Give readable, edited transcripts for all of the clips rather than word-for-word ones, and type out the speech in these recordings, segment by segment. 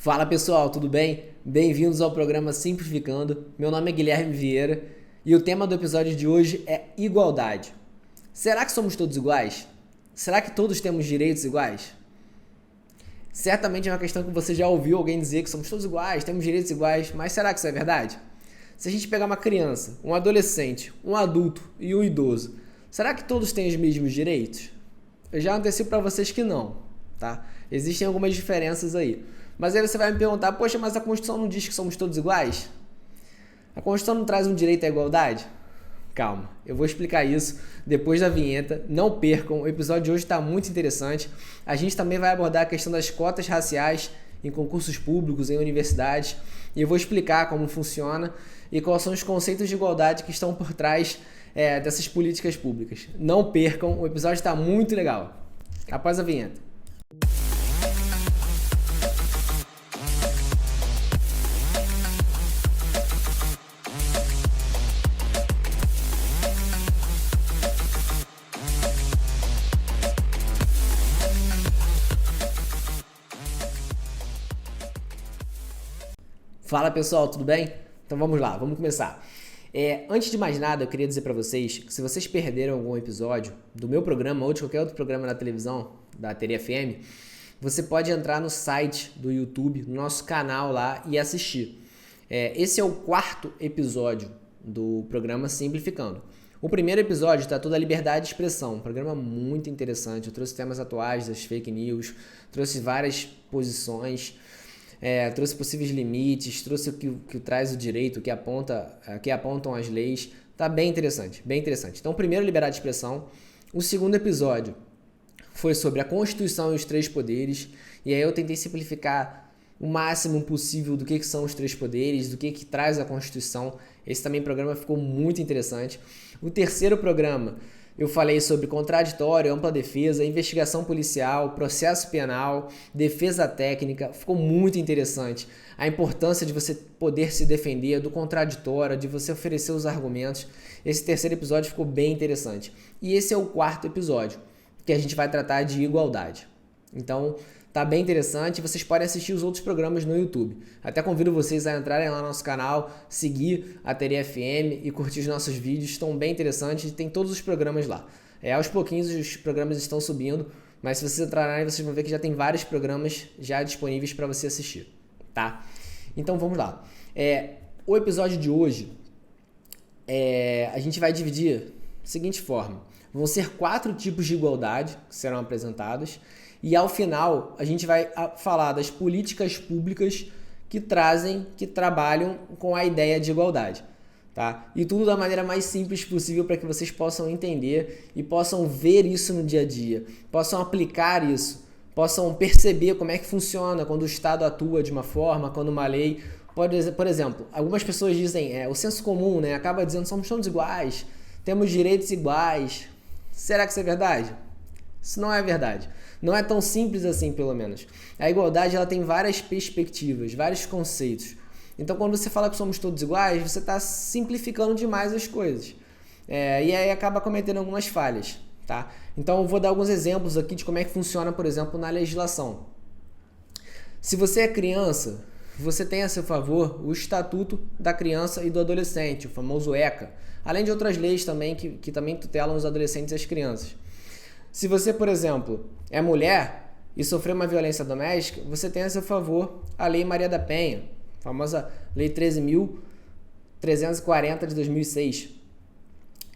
Fala pessoal, tudo bem? Bem-vindos ao programa Simplificando. Meu nome é Guilherme Vieira e o tema do episódio de hoje é igualdade. Será que somos todos iguais? Será que todos temos direitos iguais? Certamente é uma questão que você já ouviu alguém dizer que somos todos iguais, temos direitos iguais, mas será que isso é verdade? Se a gente pegar uma criança, um adolescente, um adulto e um idoso, será que todos têm os mesmos direitos? Eu já antecipo para vocês que não, tá? Existem algumas diferenças aí. Mas aí você vai me perguntar, poxa, mas a Constituição não diz que somos todos iguais? A Constituição não traz um direito à igualdade? Calma, eu vou explicar isso depois da vinheta. Não percam, o episódio de hoje está muito interessante. A gente também vai abordar a questão das cotas raciais em concursos públicos, em universidades. E eu vou explicar como funciona e quais são os conceitos de igualdade que estão por trás dessas políticas públicas. Não percam, o episódio está muito legal. Após a vinheta. Fala pessoal, tudo bem? Então vamos lá, vamos começar. Antes de mais nada, eu queria dizer para vocês que se vocês perderam algum episódio do meu programa ou de qualquer outro programa na televisão, da Teria FM, você pode entrar no site do YouTube, no nosso canal lá e assistir. Esse é o 4º episódio do programa Simplificando. O primeiro episódio está toda a liberdade de expressão, um programa muito interessante. Eu trouxe temas atuais das fake news, trouxe várias posições, trouxe possíveis limites, trouxe o que traz o direito, o que apontam as leis. Tá bem interessante, bem interessante. Então, primeiro, liberdade de expressão. O segundo episódio foi sobre a Constituição e os 3 poderes. E aí eu tentei simplificar o máximo possível do que são os 3 poderes, do que traz a Constituição. Esse também programa ficou muito interessante. O terceiro programa, eu falei sobre contraditório, ampla defesa, investigação policial, processo penal, defesa técnica. Ficou muito interessante. A importância de você poder se defender do contraditório, de você oferecer os argumentos. Esse terceiro episódio ficou bem interessante. E esse é o 4º episódio, que a gente vai tratar de igualdade. Então, tá bem interessante. Vocês podem assistir os outros programas no YouTube. Até convido vocês a entrarem lá no nosso canal, seguir a Teria FM e curtir os nossos vídeos. Estão bem interessantes e tem todos os programas lá. Aos pouquinhos os programas estão subindo, mas se vocês entrarem, vocês vão ver que já tem vários programas já disponíveis para você assistir, tá? Então vamos lá. O episódio de hoje, a gente vai dividir da seguinte forma. Vão ser 4 tipos de igualdade que serão apresentados. E ao final, a gente vai falar das políticas públicas que trabalham com a ideia de igualdade, tá? E tudo da maneira mais simples possível para que vocês possam entender e possam ver isso no dia a dia, possam aplicar isso, possam perceber como é que funciona quando o Estado atua de uma forma, quando uma lei... Por exemplo, algumas pessoas dizem, o senso comum, né, acaba dizendo somos todos iguais, temos direitos iguais. Será que isso é verdade? Isso não é verdade. Não é tão simples assim, pelo menos. A igualdade ela tem várias perspectivas, vários conceitos. Então, quando você fala que somos todos iguais, você está simplificando demais as coisas. E aí acaba cometendo algumas falhas, tá? Então, eu vou dar alguns exemplos aqui de como é que funciona, por exemplo, na legislação. Se você é criança, você tem a seu favor o Estatuto da Criança e do Adolescente, o famoso ECA, além de outras leis também que também tutelam os adolescentes e as crianças. Se você, por exemplo, é mulher e sofreu uma violência doméstica, você tem a seu favor a Lei Maria da Penha, a famosa Lei 13.340 de 2006.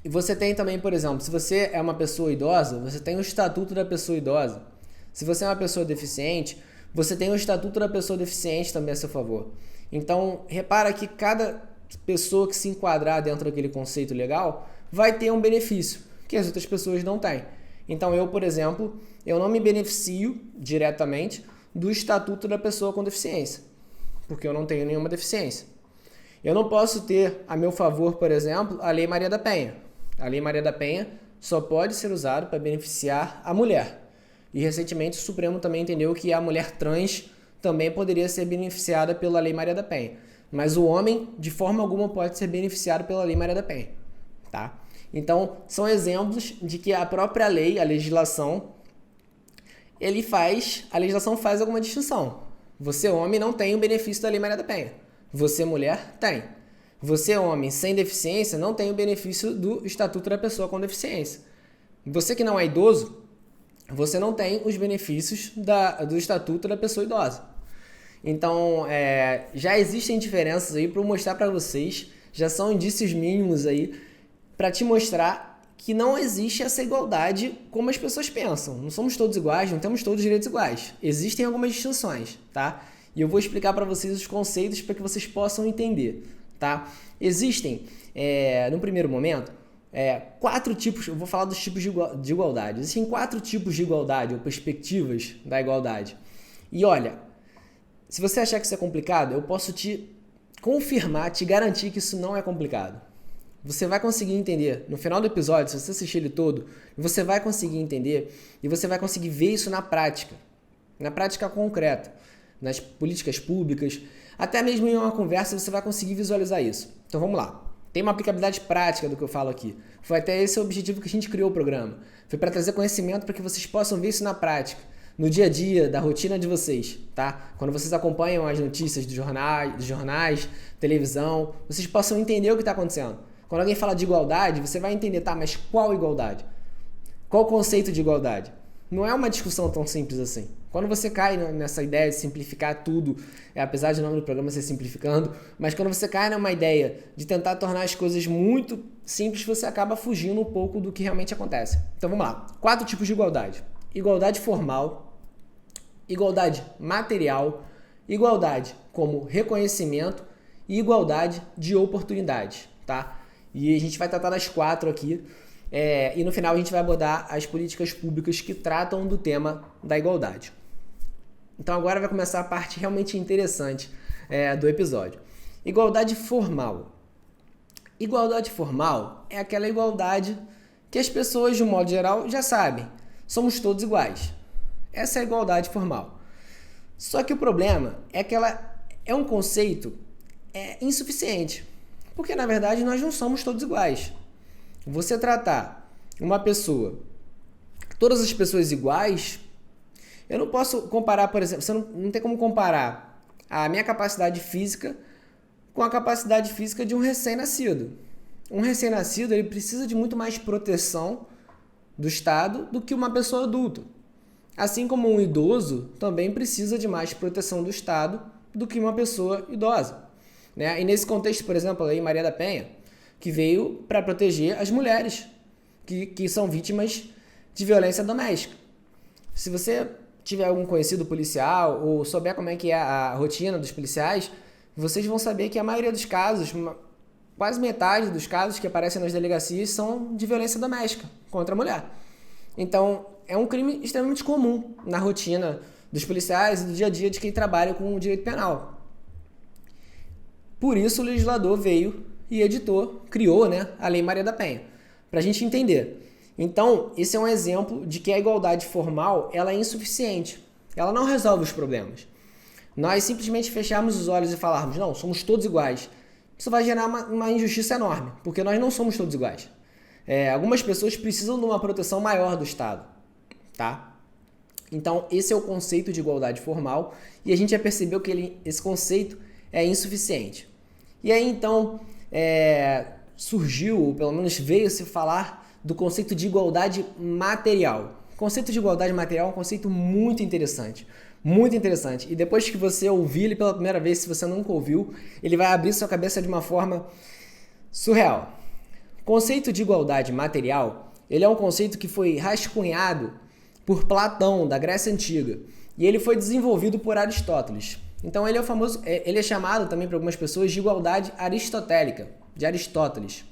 E você tem também, por exemplo, se você é uma pessoa idosa, você tem o Estatuto da Pessoa Idosa. Se você é uma pessoa deficiente, você tem o Estatuto da Pessoa Deficiente também a seu favor. Então, repara que cada pessoa que se enquadrar dentro daquele conceito legal vai ter um benefício que as outras pessoas não têm. Então eu, por exemplo, eu não me beneficio diretamente do Estatuto da Pessoa com Deficiência, porque eu não tenho nenhuma deficiência. Eu não posso ter a meu favor, por exemplo, a Lei Maria da Penha. A Lei Maria da Penha só pode ser usada para beneficiar a mulher. E recentemente o Supremo também entendeu que a mulher trans também poderia ser beneficiada pela Lei Maria da Penha. Mas o homem, de forma alguma, pode ser beneficiado pela Lei Maria da Penha, tá? Então, são exemplos de que a própria lei, a legislação, a legislação faz alguma distinção. Você, homem, não tem o benefício da Lei Maria da Penha. Você, mulher, tem. Você, homem, sem deficiência, não tem o benefício do Estatuto da Pessoa com Deficiência. Você que não é idoso, você não tem os benefícios do Estatuto da Pessoa Idosa. Então, já existem diferenças aí para eu mostrar para vocês, já são indícios mínimos aí para te mostrar que não existe essa igualdade como as pessoas pensam. Não somos todos iguais, não temos todos direitos iguais. Existem algumas distinções, tá? E eu vou explicar para vocês os conceitos para que vocês possam entender, tá? Existem, no primeiro momento, 4 tipos, eu vou falar dos tipos de igualdade. Existem 4 tipos de igualdade ou perspectivas da igualdade. E olha, se você achar que isso é complicado, eu posso te confirmar, te garantir que isso não é complicado. Você vai conseguir entender, no final do episódio, se você assistir ele todo, você vai conseguir entender e você vai conseguir ver isso na prática concreta, nas políticas públicas, até mesmo em uma conversa você vai conseguir visualizar isso. Então vamos lá. Tem uma aplicabilidade prática do que eu falo aqui. Foi até esse o objetivo que a gente criou o programa. Foi para trazer conhecimento para que vocês possam ver isso na prática, no dia a dia, da rotina de vocês, tá? Quando vocês acompanham as notícias dos jornais, televisão, vocês possam entender o que está acontecendo. Quando alguém fala de igualdade, você vai entender, tá, mas qual igualdade? Qual o conceito de igualdade? Não é uma discussão tão simples assim. Quando você cai nessa ideia de simplificar tudo, apesar de o nome do programa ser simplificando, mas quando você cai numa ideia de tentar tornar as coisas muito simples, você acaba fugindo um pouco do que realmente acontece. Então vamos lá. 4 tipos de igualdade. Igualdade formal, igualdade material, igualdade como reconhecimento e igualdade de oportunidade, tá? E a gente vai tratar das 4 aqui, e no final a gente vai abordar as políticas públicas que tratam do tema da igualdade. Então agora vai começar a parte realmente interessante do episódio. Igualdade formal. Igualdade formal é aquela igualdade que as pessoas, de um modo geral, já sabem. Somos todos iguais. Essa é a igualdade formal. Só que o problema é que ela é um conceito insuficiente. Porque, na verdade, nós não somos todos iguais. Você tratar uma pessoa, todas as pessoas iguais, eu não posso comparar, por exemplo, você não tem como comparar a minha capacidade física com a capacidade física de um recém-nascido. Um recém-nascido, ele precisa de muito mais proteção do Estado do que uma pessoa adulta. Assim como um idoso também precisa de mais proteção do Estado do que uma pessoa idosa. Né? E nesse contexto, por exemplo, a Lei Maria da Penha, que veio para proteger as mulheres que são vítimas de violência doméstica. Se você tiver algum conhecido policial ou souber como é que é a rotina dos policiais, vocês vão saber que a maioria dos casos, quase metade dos casos que aparecem nas delegacias são de violência doméstica contra a mulher. Então, é um crime extremamente comum na rotina dos policiais e do dia a dia de quem trabalha com o direito penal. Por isso o legislador veio e criou, né, a Lei Maria da Penha, para a gente entender. Então, esse é um exemplo de que a igualdade formal ela é insuficiente. Ela não resolve os problemas. Nós simplesmente fecharmos os olhos e falarmos, não, somos todos iguais. Isso vai gerar uma injustiça enorme, porque nós não somos todos iguais. Algumas pessoas precisam de uma proteção maior do Estado, tá? Então, esse é o conceito de igualdade formal e a gente já percebeu que esse conceito é insuficiente. E aí, então, surgiu, ou pelo menos veio se falar do conceito de igualdade material. O conceito de igualdade material é um conceito muito interessante. Muito interessante. E depois que você ouvir ele pela primeira vez, se você nunca ouviu, ele vai abrir sua cabeça de uma forma surreal. O conceito de igualdade material, ele é um conceito que foi rascunhado por Platão, da Grécia Antiga. E ele foi desenvolvido por Aristóteles. Então ele é chamado também por algumas pessoas de igualdade aristotélica, de Aristóteles.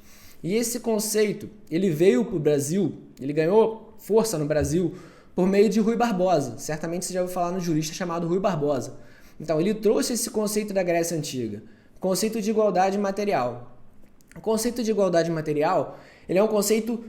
E esse conceito, ele veio para o Brasil, ele ganhou força no Brasil por meio de Rui Barbosa. Certamente você já ouviu falar no jurista chamado Rui Barbosa. Então ele trouxe esse conceito da Grécia Antiga, conceito de igualdade material. O conceito de igualdade material, ele é um conceito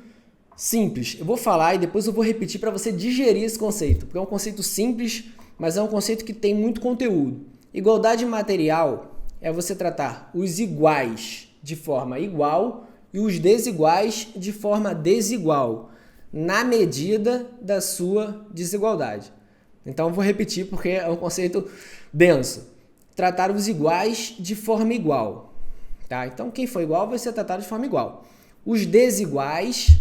simples. Eu vou falar e depois eu vou repetir para você digerir esse conceito, porque é um conceito simples, mas é um conceito que tem muito conteúdo. Igualdade material é você tratar os iguais de forma igual e os desiguais de forma desigual, na medida da sua desigualdade. Então eu vou repetir porque é um conceito Denso. Tratar os iguais de forma igual. Tá? Então, quem for igual vai ser tratado de forma igual. Os desiguais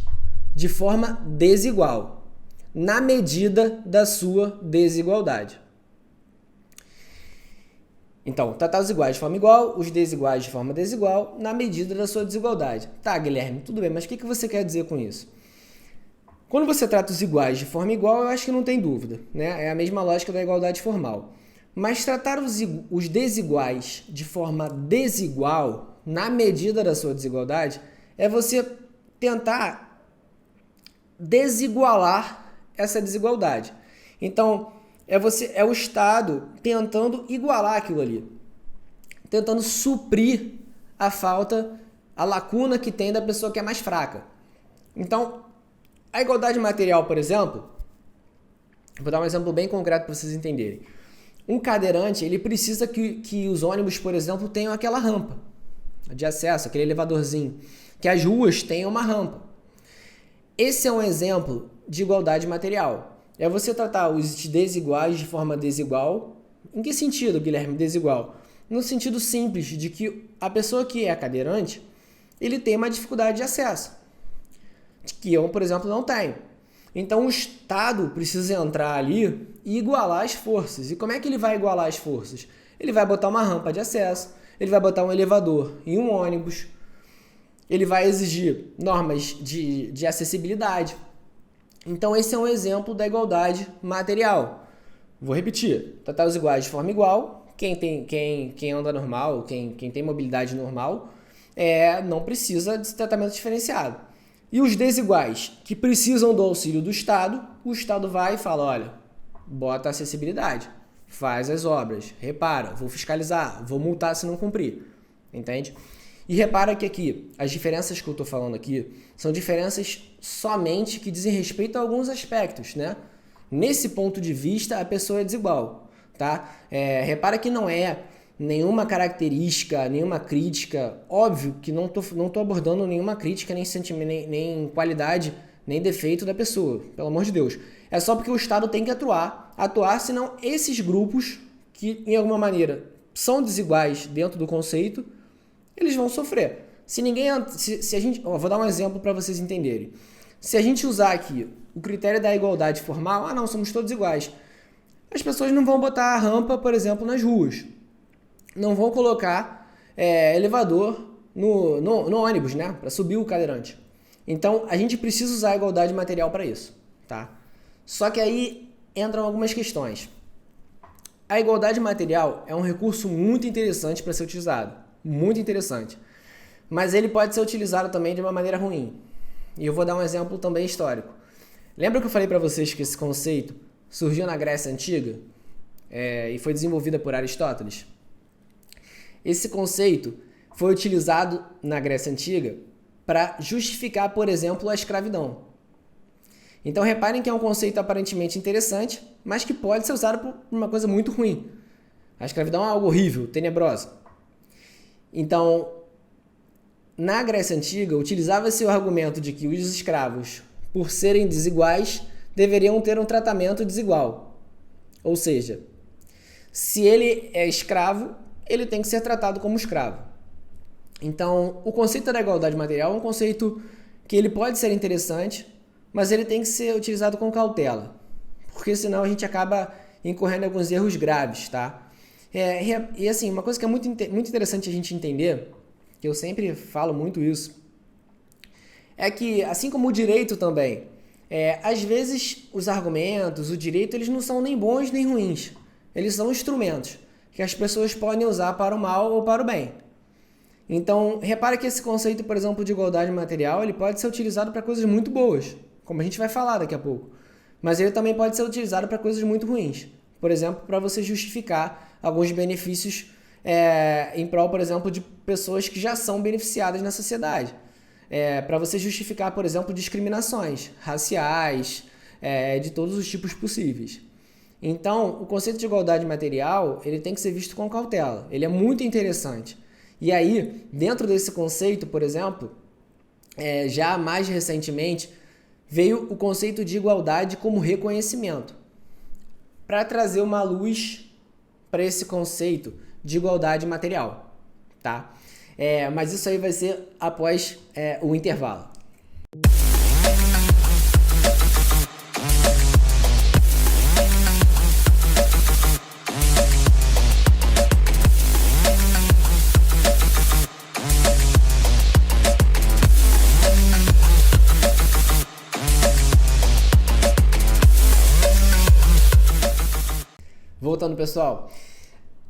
de forma desigual, na medida da sua desigualdade. Então, tratar os iguais de forma igual, os desiguais de forma desigual, na medida da sua desigualdade. Tá, Guilherme, tudo bem, mas o que você quer dizer com isso? Quando você trata os iguais de forma igual, eu acho que não tem dúvida, né? É a mesma lógica da igualdade formal. Mas tratar os desiguais de forma desigual, na medida da sua desigualdade, é você tentar desigualar essa desigualdade. Então, é o Estado tentando igualar aquilo ali, tentando suprir a falta, a lacuna que tem da pessoa que é mais fraca. Então, a igualdade material, por exemplo, vou dar um exemplo bem concreto para vocês entenderem. Um cadeirante, ele precisa que os ônibus, por exemplo, tenham aquela rampa de acesso, aquele elevadorzinho, que as ruas tenham uma rampa. Esse é um exemplo de igualdade material. É você tratar os desiguais de forma desigual. Em que sentido, Guilherme, desigual? No sentido simples de que a pessoa que é cadeirante, ele tem uma dificuldade de acesso, que eu, por exemplo, não tenho. Então o Estado precisa entrar ali e igualar as forças. E como é que ele vai igualar as forças? Ele vai botar uma rampa de acesso, ele vai botar um elevador em um ônibus, ele vai exigir normas de acessibilidade. Então esse é um exemplo da igualdade material. Vou repetir, tratar os iguais de forma igual, quem anda normal, quem tem mobilidade normal, não precisa de tratamento diferenciado. E os desiguais, que precisam do auxílio do Estado, o Estado vai e fala, olha, bota acessibilidade, faz as obras, repara, vou fiscalizar, vou multar se não cumprir, entende? E repara que aqui, as diferenças que eu estou falando aqui, são diferenças somente que dizem respeito a alguns aspectos, né? Nesse ponto de vista, a pessoa é desigual, tá? Repara que não é nenhuma característica, nenhuma crítica, óbvio que não tô abordando nenhuma crítica, nem sentimento, nem qualidade, nem defeito da pessoa, pelo amor de Deus. É só porque o Estado tem que atuar, senão esses grupos, que em alguma maneira são desiguais dentro do conceito, eles vão sofrer. Se a gente, vou dar um exemplo para vocês entenderem. Se a gente usar aqui o critério da igualdade formal, não, somos todos iguais. As pessoas não vão botar a rampa, por exemplo, nas ruas. Não vão colocar elevador no ônibus, né? Para subir o cadeirante. Então, a gente precisa usar a igualdade material para isso, tá? Só que aí entram algumas questões. A igualdade material é um recurso muito interessante para ser utilizado. Muito interessante. Mas ele pode ser utilizado também de uma maneira ruim. E eu vou dar um exemplo também histórico. Lembra que eu falei para vocês que esse conceito surgiu na Grécia Antiga e foi desenvolvido por Aristóteles? Esse conceito foi utilizado na Grécia Antiga para justificar, por exemplo, a escravidão. Então reparem que é um conceito aparentemente interessante, mas que pode ser usado por uma coisa muito ruim. A escravidão é algo horrível, tenebrosa. Então, na Grécia Antiga, utilizava-se o argumento de que os escravos, por serem desiguais, deveriam ter um tratamento desigual. Ou seja, se ele é escravo, ele tem que ser tratado como escravo. Então, o conceito da igualdade material é um conceito que ele pode ser interessante, mas ele tem que ser utilizado com cautela, porque senão a gente acaba incorrendo em alguns erros graves, tá? E assim, uma coisa que é muito interessante a gente entender, que eu sempre falo muito isso, é que, assim como o direito também, às vezes os argumentos, o direito, eles não são nem bons nem ruins. Eles são instrumentos que as pessoas podem usar para o mal ou para o bem. Então, repara que esse conceito, por exemplo, de igualdade material, ele pode ser utilizado para coisas muito boas, como a gente vai falar daqui a pouco. Mas ele também pode ser utilizado para coisas muito ruins. Por exemplo, para você justificar alguns benefícios em prol, por exemplo, de pessoas que já são beneficiadas na sociedade. Para você justificar, por exemplo, discriminações raciais, de todos os tipos possíveis. Então, o conceito de igualdade material, ele tem que ser visto com cautela. Ele é muito interessante. E aí, dentro desse conceito, por exemplo, já mais recentemente, veio o conceito de igualdade como reconhecimento, para trazer uma luz para esse conceito de igualdade material, tá? Mas isso aí vai ser após o intervalo. Voltando, pessoal,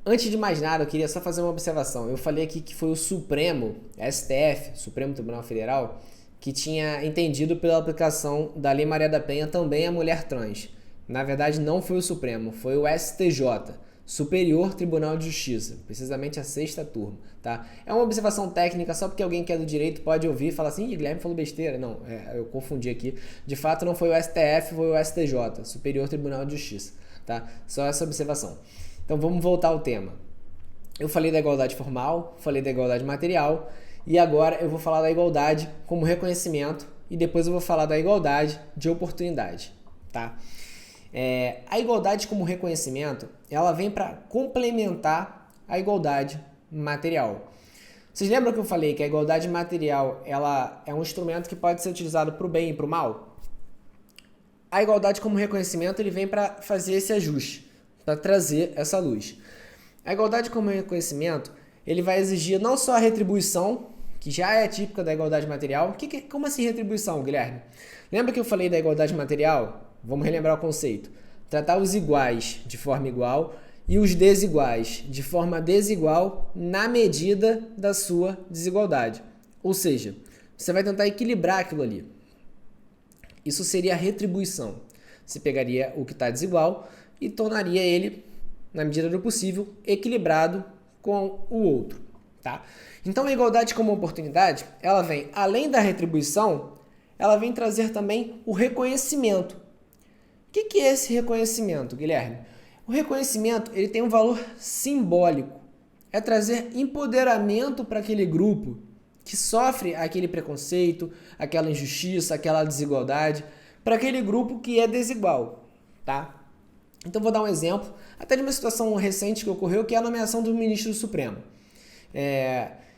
antes de mais nada, eu queria só fazer uma observação. Eu falei aqui que foi o Supremo, STF, Supremo Tribunal Federal, que tinha entendido pela aplicação da Lei Maria da Penha também a mulher trans. Na verdade, não foi o Supremo, foi o STJ, Superior Tribunal de Justiça, precisamente a 6ª turma, tá? É uma observação técnica, só porque alguém que é do direito pode ouvir e falar assim, Guilherme falou besteira. Não, eu confundi aqui. De fato, não foi o STF, foi o STJ, Superior Tribunal de Justiça, tá? Só essa observação. Então, vamos voltar ao tema. Eu falei da igualdade formal, falei da igualdade material, e agora eu vou falar da igualdade como reconhecimento, e depois eu vou falar da igualdade de oportunidade, tá? A igualdade como reconhecimento, ela vem para complementar a igualdade material. Vocês lembram que eu falei que a igualdade material ela é um instrumento que pode ser utilizado para o bem e para o mal? A igualdade como reconhecimento ele vem para fazer esse ajuste, para trazer essa luz. A igualdade como reconhecimento ele vai exigir não só a retribuição, que já é típica da igualdade material. Como assim retribuição, Guilherme? Lembra que eu falei da igualdade material? Vamos relembrar o conceito. Tratar os iguais de forma igual e os desiguais de forma desigual na medida da sua desigualdade. Ou seja, você vai tentar equilibrar aquilo ali. Isso seria a retribuição. Você pegaria o que está desigual e tornaria ele, na medida do possível, equilibrado com o outro, tá? Então a igualdade como oportunidade, ela vem, além da retribuição, ela vem trazer também o reconhecimento. O que é esse reconhecimento, Guilherme? O reconhecimento ele tem um valor simbólico. É trazer empoderamento para aquele grupo que sofre aquele preconceito, aquela injustiça, aquela desigualdade, para aquele grupo que é desigual, tá? Então vou dar um exemplo, até de uma situação recente que ocorreu, que é a nomeação do ministro do Supremo.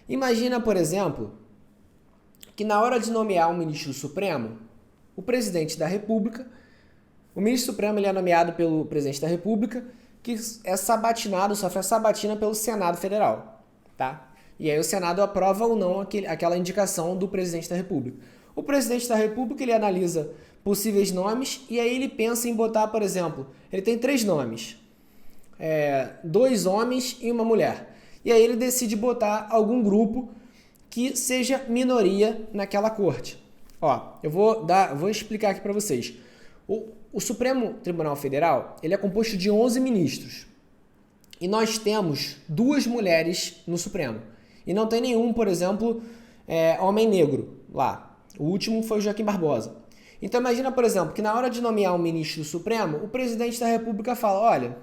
Imagina, por exemplo, que na hora de nomear um ministro do Supremo, o presidente da República, o ministro Supremo ele é nomeado pelo presidente da República, que é sabatinado, sofre a sabatina pelo Senado Federal, tá? E aí o Senado aprova ou não aquela indicação do presidente da República. O presidente da República ele analisa possíveis nomes e aí ele pensa em botar, por exemplo, ele tem 3 nomes, 2 homens e uma mulher. E aí ele decide botar algum grupo que seja minoria naquela corte. Eu vou explicar aqui para vocês. O Supremo Tribunal Federal ele é composto de 11 ministros. E nós temos 2 mulheres no Supremo. E não tem nenhum, por exemplo, homem negro lá. O último foi o Joaquim Barbosa. Então imagina, por exemplo, que na hora de nomear um ministro do Supremo, o presidente da República fala, olha,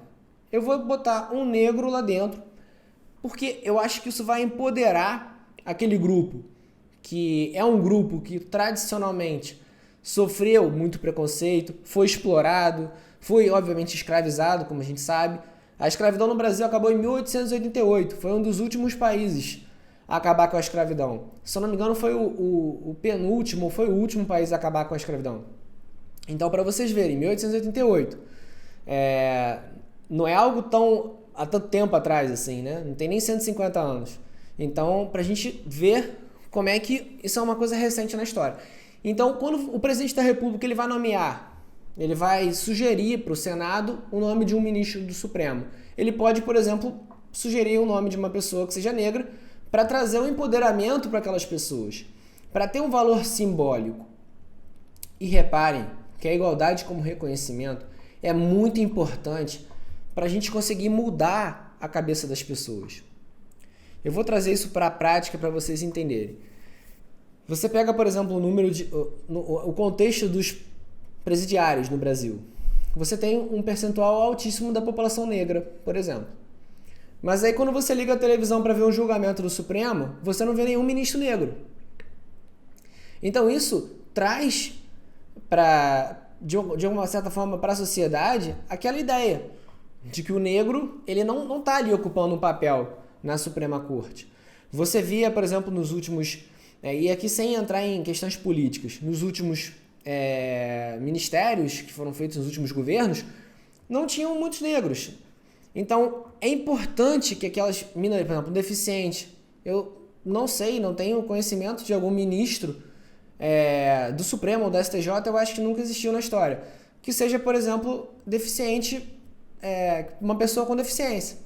eu vou botar um negro lá dentro, porque eu acho que isso vai empoderar aquele grupo, que é um grupo que tradicionalmente sofreu muito preconceito, foi explorado, foi obviamente escravizado, como a gente sabe. A escravidão no Brasil acabou em 1888, foi um dos últimos países a acabar com a escravidão. Se eu não me engano, foi o penúltimo, foi o último país a acabar com a escravidão. Então, para vocês verem, 1888, não é algo há tanto tempo atrás, assim, né? Não tem nem 150 anos. Então, para a gente ver como é que isso é uma coisa recente na história. Então, quando o presidente da República ele vai nomear, ele vai sugerir para o Senado o nome de um ministro do Supremo. Ele pode, por exemplo, sugerir o nome de uma pessoa que seja negra para trazer um empoderamento para aquelas pessoas, para ter um valor simbólico. E reparem que a igualdade como reconhecimento é muito importante para a gente conseguir mudar a cabeça das pessoas. Eu vou trazer isso para a prática para vocês entenderem. Você pega, por exemplo, o contexto dos presidiários no Brasil. Você tem um percentual altíssimo da população negra, por exemplo. Mas aí quando você liga a televisão para ver um julgamento do Supremo, você não vê nenhum ministro negro. Então isso traz, de uma certa forma, para a sociedade aquela ideia. de que o negro ele não está ali ocupando um papel na Suprema Corte. Você via, por exemplo, nos últimos, e aqui sem entrar em questões políticas, nos últimos ministérios que foram feitos nos últimos governos, não tinham muitos negros. Então, é importante que aquelas minorias, por exemplo, deficiente, eu não sei, não tenho conhecimento de algum ministro do Supremo ou da STJ, eu acho que nunca existiu na história, que seja, por exemplo, deficiente, uma pessoa com deficiência.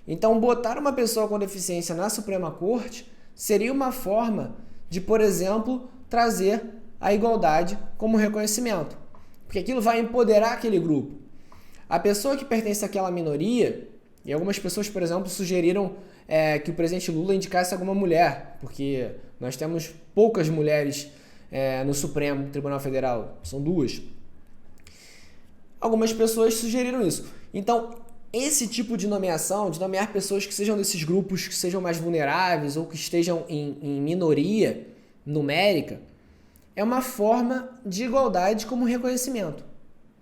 Então, botar uma pessoa com deficiência na Suprema Corte seria uma forma de, por exemplo, trazer a igualdade como reconhecimento. Porque aquilo vai empoderar aquele grupo. A pessoa que pertence àquela minoria, e algumas pessoas, por exemplo, sugeriram que o presidente Lula indicasse alguma mulher, porque nós temos poucas mulheres no Supremo Tribunal Federal, são 2. Algumas pessoas sugeriram isso. Então, esse tipo de nomeação, de nomear pessoas que sejam desses grupos que sejam mais vulneráveis ou que estejam em minoria numérica, é uma forma de igualdade como reconhecimento,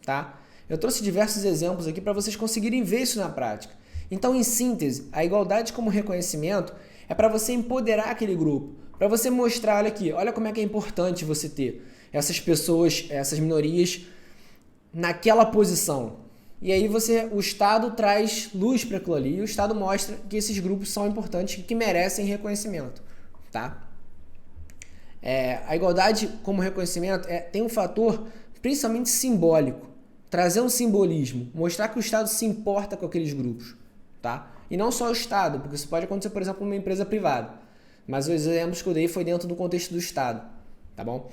tá? Eu trouxe diversos exemplos aqui para vocês conseguirem ver isso na prática. Então, em síntese, a igualdade como reconhecimento é para você empoderar aquele grupo, para você mostrar, olha aqui, olha como é que é importante você ter essas pessoas, essas minorias naquela posição. E aí o Estado traz luz para aquilo ali e o Estado mostra que esses grupos são importantes e que merecem reconhecimento, tá? A igualdade como reconhecimento tem um fator principalmente simbólico, trazer um simbolismo, mostrar que o Estado se importa com aqueles grupos, tá? E não só o Estado, porque isso pode acontecer, por exemplo, numa empresa privada, mas os exemplos que eu dei foi dentro do contexto do Estado, tá bom?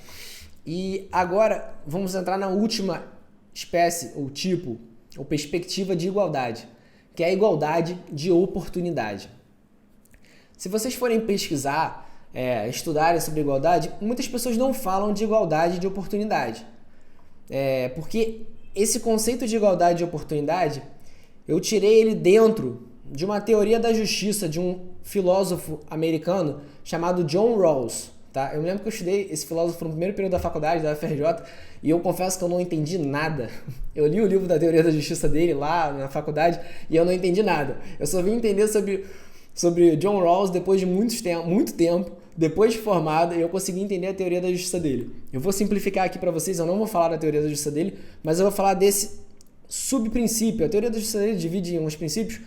E agora vamos entrar na última espécie ou tipo ou perspectiva de igualdade, que é a igualdade de oportunidade. Se vocês forem pesquisar, estudarem sobre igualdade, muitas pessoas não falam de igualdade de oportunidade. Porque esse conceito de igualdade de oportunidade, eu tirei ele dentro de uma teoria da justiça de um filósofo americano chamado John Rawls. Tá? Eu me lembro que eu estudei esse filósofo no primeiro período da faculdade, da UFRJ, e eu confesso que eu não entendi nada. Eu li o livro da teoria da justiça dele lá na faculdade e eu não entendi nada. Eu só vim entender sobre John Rawls depois de muito tempo, depois de formado, e eu consegui entender a teoria da justiça dele. Eu vou simplificar aqui para vocês, eu não vou falar da teoria da justiça dele, mas eu vou falar desse subprincípio. A teoria da justiça dele divide em 2 princípios,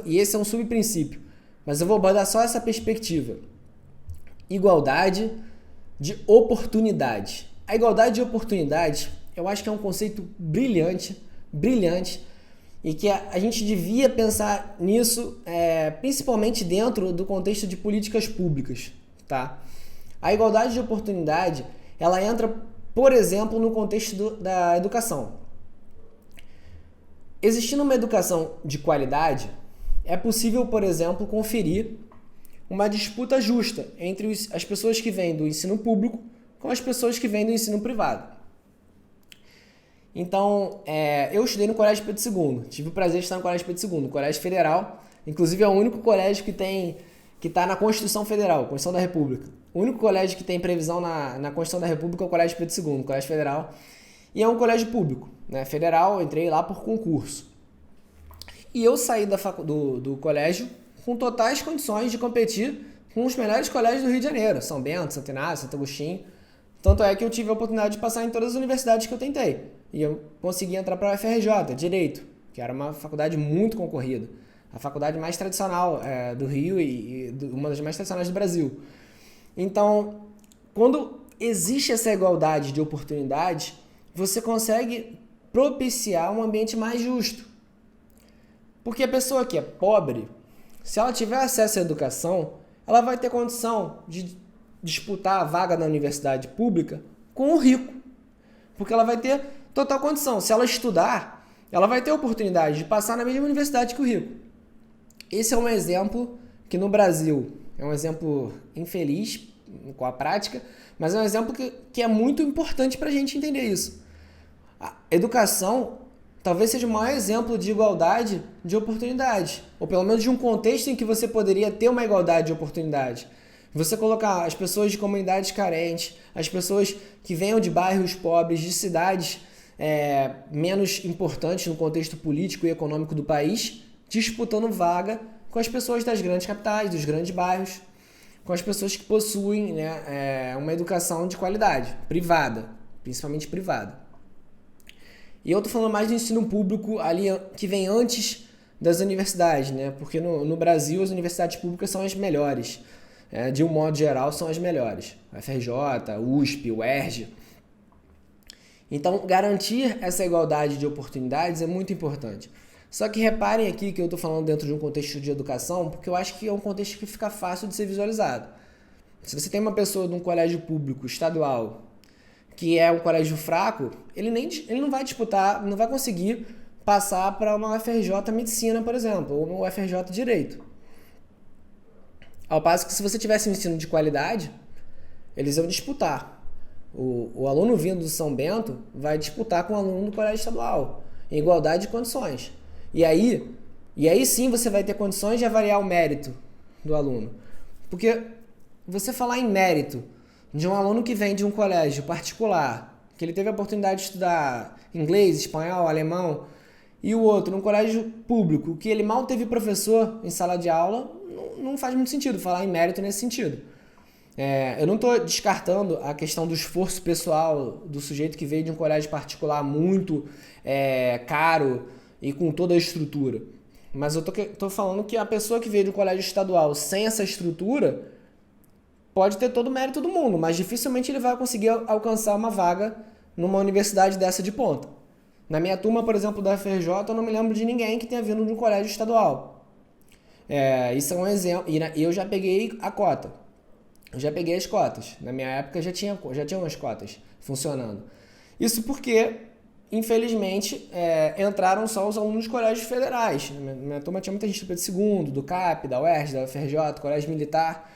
e esse é um subprincípio. Mas eu vou abordar só essa perspectiva. Igualdade de oportunidade. A igualdade de oportunidade, eu acho que é um conceito brilhante, e que a gente devia pensar nisso, principalmente dentro do contexto de políticas públicas, tá? A igualdade de oportunidade, ela entra, por exemplo, no contexto da educação. Existindo uma educação de qualidade, é possível, por exemplo, conferir uma disputa justa entre as pessoas que vêm do ensino público com as pessoas que vêm do ensino privado. Então, eu estudei no Colégio Pedro II, tive o prazer de estar no Colégio Pedro II, Colégio Federal, inclusive é o único colégio que está na Constituição Federal, Constituição da República. O único colégio que tem previsão na Constituição da República é o Colégio Pedro II, Colégio Federal, e é um colégio público, né? Federal, eu entrei lá por concurso. E eu saí do colégio com totais condições de competir com os melhores colégios do Rio de Janeiro, São Bento, Santo Inácio, Santo Agostinho. Tanto é que eu tive a oportunidade de passar em todas as universidades que eu tentei. E eu consegui entrar para a UFRJ, Direito, que era uma faculdade muito concorrida. A faculdade mais tradicional do Rio e uma das mais tradicionais do Brasil. Então, quando existe essa igualdade de oportunidades, você consegue propiciar um ambiente mais justo. Porque a pessoa que é pobre, se ela tiver acesso à educação, ela vai ter condição de disputar a vaga na universidade pública com o rico. Porque ela vai ter total condição. Se ela estudar, ela vai ter a oportunidade de passar na mesma universidade que o rico. Esse é um exemplo que no Brasil é um exemplo infeliz com a prática, mas é um exemplo que é muito importante para a gente entender isso. A educação talvez seja o maior exemplo de igualdade de oportunidade, ou pelo menos de um contexto em que você poderia ter uma igualdade de oportunidade. Você colocar as pessoas de comunidades carentes, as pessoas que venham de bairros pobres, de cidades menos importantes no contexto político e econômico do país, disputando vaga com as pessoas das grandes capitais, dos grandes bairros, com as pessoas que possuem, né, uma educação de qualidade, privada, principalmente privada. E eu estou falando mais do ensino público ali que vem antes das universidades, né? Porque no Brasil as universidades públicas são as melhores, de um modo geral são as melhores, a FRJ, USP, UERJ. Então garantir essa igualdade de oportunidades é muito importante. Só que reparem aqui que eu estou falando dentro de um contexto de educação, porque eu acho que é um contexto que fica fácil de ser visualizado. Se você tem uma pessoa de um colégio público estadual que é um colégio fraco, ele não vai disputar, não vai conseguir passar para uma UFRJ Medicina, por exemplo, ou uma UFRJ Direito. Ao passo que se você tivesse um ensino de qualidade, eles iam disputar. O aluno vindo do São Bento vai disputar com o aluno do colégio estadual, em igualdade de condições. E aí sim você vai ter condições de avaliar o mérito do aluno. Porque você falar em mérito de um aluno que vem de um colégio particular, que ele teve a oportunidade de estudar inglês, espanhol, alemão, e o outro num colégio público, que ele mal teve professor em sala de aula, não faz muito sentido falar em mérito nesse sentido. Eu não estou descartando a questão do esforço pessoal do sujeito que veio de um colégio particular muito caro e com toda a estrutura. Mas eu tô falando que a pessoa que veio de um colégio estadual sem essa estrutura pode ter todo o mérito do mundo, mas dificilmente ele vai conseguir alcançar uma vaga numa universidade dessa de ponta. Na minha turma, por exemplo, da FRJ, eu não me lembro de ninguém que tenha vindo de um colégio estadual. Isso é um exemplo. E eu já peguei a cota. Eu já peguei as cotas. Na minha época já tinha umas cotas funcionando. Isso porque, infelizmente, entraram só os alunos de colégios federais. Na minha turma tinha muita gente do Pedro II, do CAP, da UERJ, da UFRJ, Colégio Militar.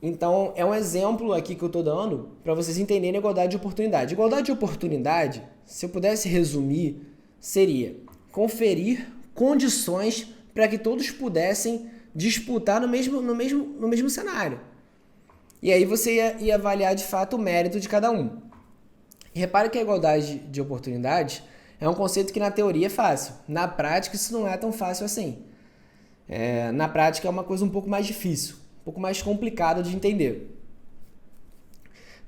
Então, é um exemplo aqui que eu estou dando para vocês entenderem a igualdade de oportunidade. Igualdade de oportunidade, se eu pudesse resumir, seria conferir condições para que todos pudessem disputar no mesmo cenário. E aí você ia avaliar de fato o mérito de cada um. E repare que a igualdade de oportunidades é um conceito que na teoria é fácil. Na prática isso não é tão fácil assim. Na prática é uma coisa um pouco mais difícil, um pouco mais complicado de entender.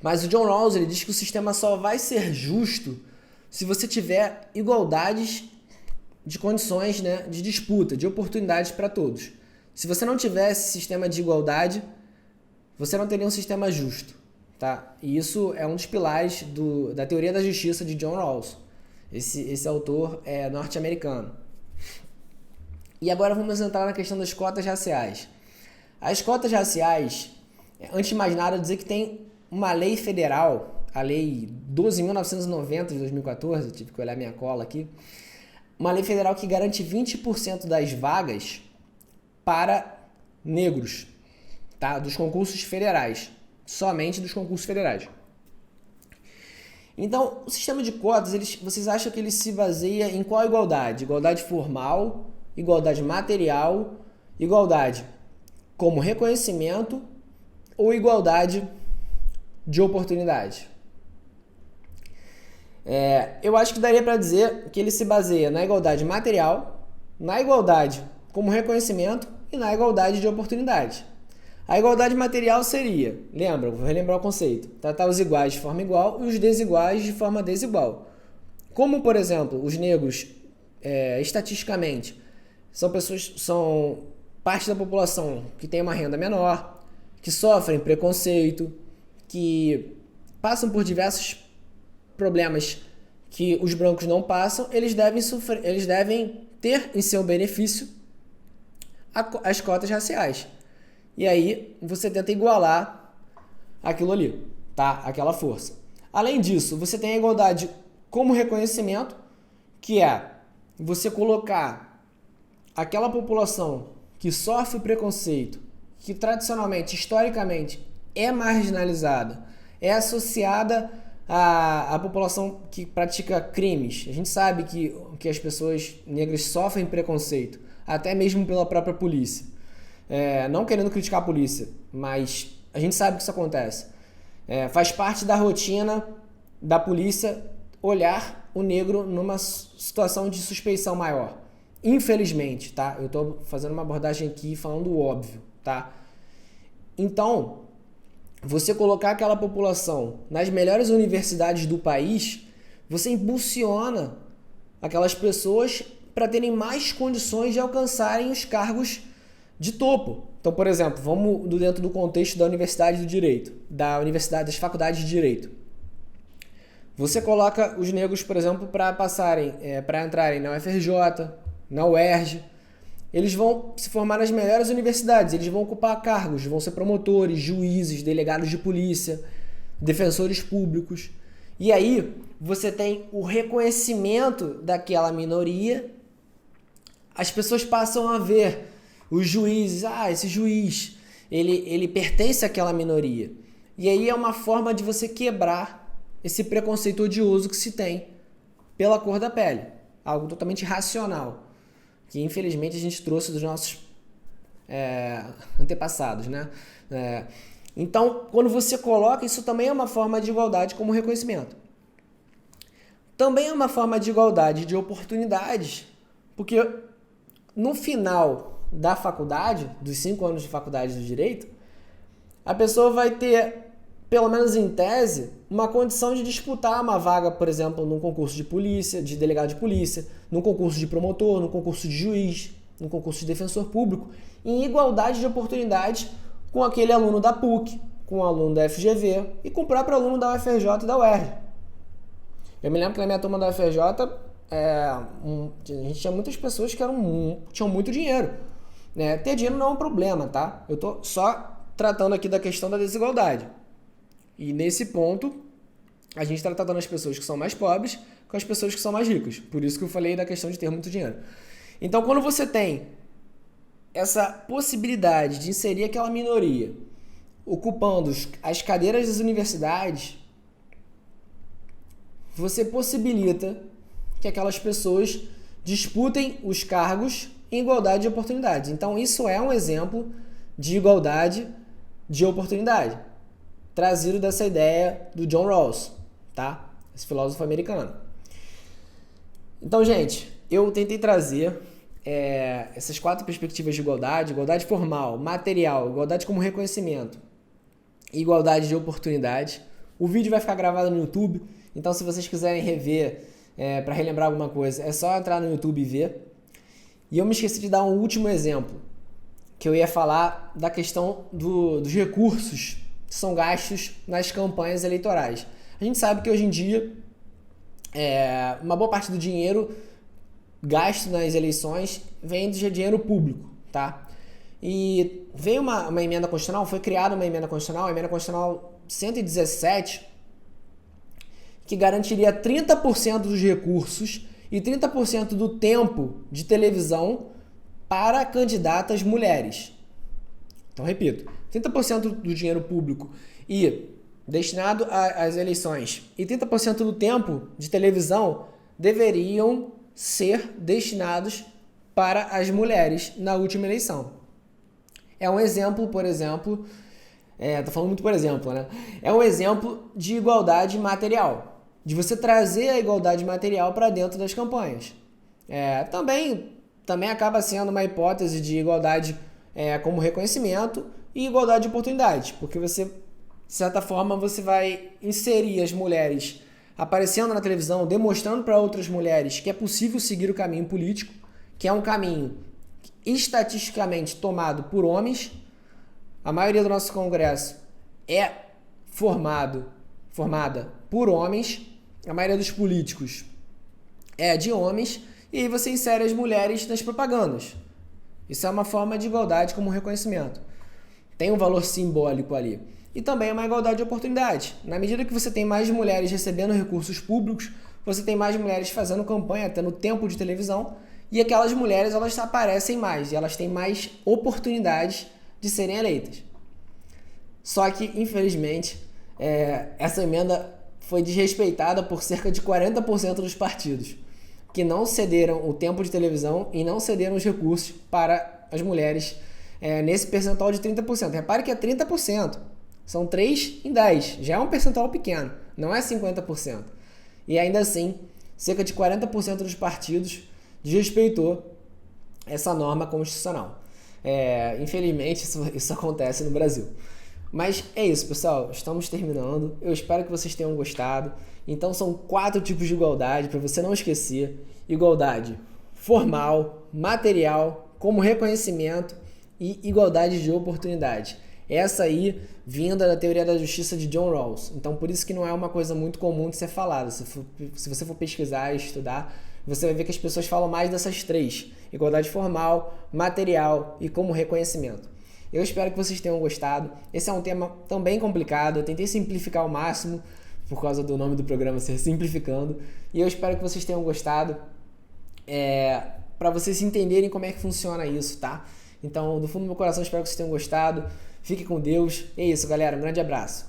Mas o John Rawls ele diz que o sistema só vai ser justo se você tiver igualdades de condições, né, de disputa, de oportunidades para todos. Se você não tiver esse sistema de igualdade, você não teria um sistema justo. Tá? E isso é um dos pilares da teoria da justiça de John Rawls. Esse autor é norte-americano. E agora vamos entrar na questão das cotas raciais. As cotas raciais, antes de mais nada, dizer que tem uma lei federal, a Lei 12.990 de 2014, tive que olhar minha cola aqui, uma lei federal que garante 20% das vagas para negros, tá? Dos concursos federais, somente dos concursos federais. Então, o sistema de cotas, vocês acham que ele se baseia em qual igualdade? Igualdade formal, igualdade material, igualdade como reconhecimento ou igualdade de oportunidade? Eu acho que daria para dizer que ele se baseia na igualdade material, na igualdade como reconhecimento e na igualdade de oportunidade. A igualdade material seria, vou relembrar o conceito, tratar os iguais de forma igual e os desiguais de forma desigual. Como, por exemplo, os negros, estatisticamente, são parte da população que tem uma renda menor, que sofrem preconceito, que passam por diversos problemas que os brancos não passam, eles devem ter em seu benefício as cotas raciais. E aí você tenta igualar aquilo ali, tá? Aquela força. Além disso, você tem a igualdade como reconhecimento, que é você colocar aquela população que sofre preconceito, que tradicionalmente, historicamente, é marginalizada, é associada à população que pratica crimes. A gente sabe que as pessoas negras sofrem preconceito, até mesmo pela própria polícia. Não querendo criticar a polícia, mas a gente sabe que isso acontece. Faz parte da rotina da polícia olhar o negro numa situação de suspeição maior. Infelizmente, tá? Eu estou fazendo uma abordagem aqui falando o óbvio, tá? Então, você colocar aquela população nas melhores universidades do país, você impulsiona aquelas pessoas para terem mais condições de alcançarem os cargos de topo. Então, por exemplo, vamos dentro do contexto da Universidade do Direito, das faculdades de Direito. Você coloca os negros, por exemplo, para entrarem na UFRJ, na UERJ. Eles vão se formar nas melhores universidades, eles vão ocupar cargos, vão ser promotores, juízes, delegados de polícia, defensores públicos. E aí você tem o reconhecimento daquela minoria, as pessoas passam a ver os juízes, esse juiz, ele pertence àquela minoria. E aí é uma forma de você quebrar esse preconceito odioso que se tem pela cor da pele. Algo totalmente racional, que infelizmente a gente trouxe dos nossos antepassados, né? Então, quando você coloca, isso também é uma forma de igualdade como reconhecimento. Também é uma forma de igualdade de oportunidades, porque no final da faculdade, dos 5 anos de faculdade do direito, a pessoa vai ter, pelo menos em tese, uma condição de disputar uma vaga, por exemplo, num concurso de polícia, de delegado de polícia, num concurso de promotor, num concurso de juiz, num concurso de defensor público, em igualdade de oportunidades com aquele aluno da PUC, com o aluno da FGV e com o próprio aluno da UFRJ e da UERJ. Eu me lembro que na minha turma da UFRJ, a gente tinha muitas pessoas que tinham muito dinheiro. Né? Ter dinheiro não é um problema, tá? Eu tô só tratando aqui da questão da desigualdade. E nesse ponto, a gente está tratando as pessoas que são mais pobres com as pessoas que são mais ricas. Por isso que eu falei da questão de ter muito dinheiro. Então, quando você tem essa possibilidade de inserir aquela minoria ocupando as cadeiras das universidades, você possibilita que aquelas pessoas disputem os cargos em igualdade de oportunidades. Então, isso é um exemplo de igualdade de oportunidade, trazido dessa ideia do John Rawls, tá? Esse filósofo americano. Então, gente, eu tentei trazer essas 4 perspectivas de igualdade: igualdade formal, material, igualdade como reconhecimento e igualdade de oportunidade. O vídeo vai ficar gravado no YouTube, então se vocês quiserem rever, para relembrar alguma coisa, é só entrar no YouTube e ver. E eu me esqueci de dar um último exemplo, que eu ia falar da questão dos recursos que são gastos nas campanhas eleitorais. A gente sabe que hoje em dia, uma boa parte do dinheiro gasto nas eleições vem de dinheiro público, tá? E veio uma emenda constitucional, foi criada uma emenda constitucional, a emenda constitucional 117, que garantiria 30% dos recursos e 30% do tempo de televisão para candidatas mulheres. Então, repito, 30% do dinheiro público e destinado às eleições e 30% do tempo de televisão deveriam ser destinados para as mulheres na última eleição. É um exemplo, por exemplo, tô falando muito por exemplo, né? É um exemplo de igualdade material, de você trazer a igualdade material para dentro das campanhas. Também acaba sendo uma hipótese de igualdade como reconhecimento e igualdade de oportunidades, porque você, de certa forma, você vai inserir as mulheres aparecendo na televisão, demonstrando para outras mulheres que é possível seguir o caminho político, que é um caminho estatisticamente tomado por homens. A maioria do nosso Congresso é formada por homens, a maioria dos políticos é de homens, e aí você insere as mulheres nas propagandas. Isso é uma forma de igualdade como reconhecimento. Tem um valor simbólico ali. E também é uma igualdade de oportunidade. Na medida que você tem mais mulheres recebendo recursos públicos, você tem mais mulheres fazendo campanha, tendo tempo de televisão, e aquelas mulheres, elas aparecem mais, e elas têm mais oportunidades de serem eleitas. Só que, infelizmente, essa emenda foi desrespeitada por cerca de 40% dos partidos, que não cederam o tempo de televisão e não cederam os recursos para as mulheres nesse percentual de 30%. Repare que é 30%. São 3 em 10. Já é um percentual pequeno. Não é 50%. E ainda assim, cerca de 40% dos partidos desrespeitou essa norma constitucional. Infelizmente, isso acontece no Brasil. Mas é isso, pessoal. Estamos terminando. Eu espero que vocês tenham gostado. Então, são 4 tipos de igualdade, para você não esquecer. Igualdade formal, material, como reconhecimento e igualdade de oportunidade. Essa aí, vinda da teoria da justiça de John Rawls. Então, por isso que não é uma coisa muito comum de ser falada. Se você for pesquisar e estudar, você vai ver que as pessoas falam mais dessas 3. Igualdade formal, material e como reconhecimento. Eu espero que vocês tenham gostado. Esse é um tema também complicado. Eu tentei simplificar ao máximo, por causa do nome do programa ser Simplificando. E eu espero que vocês tenham gostado. Para vocês entenderem como é que funciona isso, tá? Então, do fundo do meu coração, espero que vocês tenham gostado. Fique com Deus. É isso, galera. Um grande abraço.